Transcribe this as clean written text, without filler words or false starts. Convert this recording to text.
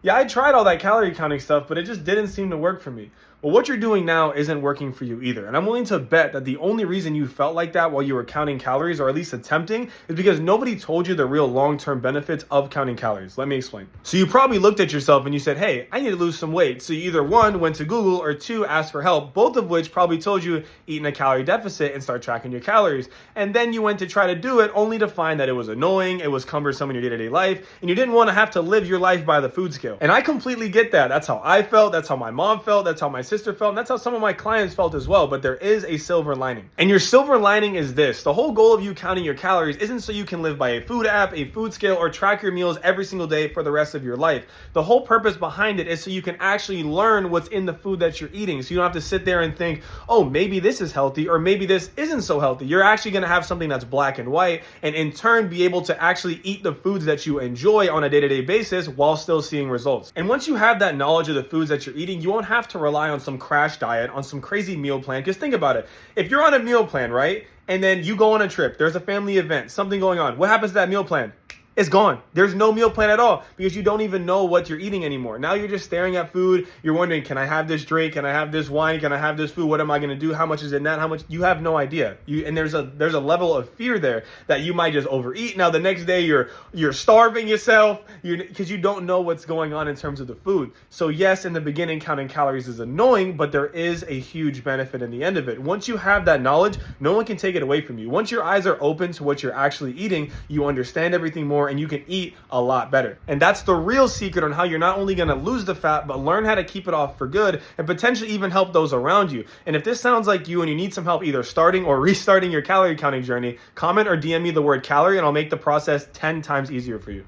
Yeah, I tried all that calorie counting stuff, but it just didn't seem to work for me. Well, what you're doing now isn't working for you either. And I'm willing to bet that the only reason you felt like that while you were counting calories, or at least attempting, is because nobody told you the real long-term benefits of counting calories. Let me explain. So you probably looked at yourself and you said, hey, I need to lose some weight. So you either one, went to Google, or two, asked for help, both of which probably told you eat in a calorie deficit and start tracking your calories. And then you went to try to do it only to find that it was annoying, it was cumbersome in your day-to-day life, and you didn't want to have to live your life by the food scale. And I completely get that. That's how I felt, that's how my mom felt, that's how my sister felt, and that's how some of my clients felt as well. But there is a silver lining. And your silver lining is this: the whole goal of you counting your calories isn't so you can live by a food app, a food scale, or track your meals every single day for the rest of your life. The whole purpose behind it is so you can actually learn what's in the food that you're eating. So you don't have to sit there and think, oh, maybe this is healthy or maybe this isn't so healthy. You're actually going to have something that's black and white, and in turn be able to actually eat the foods that you enjoy on a day-to-day basis while still seeing results. And once you have that knowledge of the foods that you're eating, you won't have to rely on some crash diet, on some crazy meal plan. Because think about it. If you're on a meal plan, right, and then you go on a trip, there's a family event, something going on, what happens to that meal plan? It's gone. There's no meal plan at all because you don't even know what you're eating anymore. Now you're just staring at food. You're wondering, can I have this drink? Can I have this wine? Can I have this food? What am I going to do? How much is it net? How much? You have no idea. And there's a level of fear there that you might just overeat. Now the next day you're starving yourself because you don't know what's going on in terms of the food. So yes, in the beginning, counting calories is annoying, but there is a huge benefit in the end of it. Once you have that knowledge, no one can take it away from you. Once your eyes are open to what you're actually eating, you understand everything more, and you can eat a lot better. And that's the real secret on how you're not only going to lose the fat, but learn how to keep it off for good and potentially even help those around you. And if this sounds like you and you need some help either starting or restarting your calorie counting journey, comment or DM me the word calorie and I'll make the process 10 times easier for you.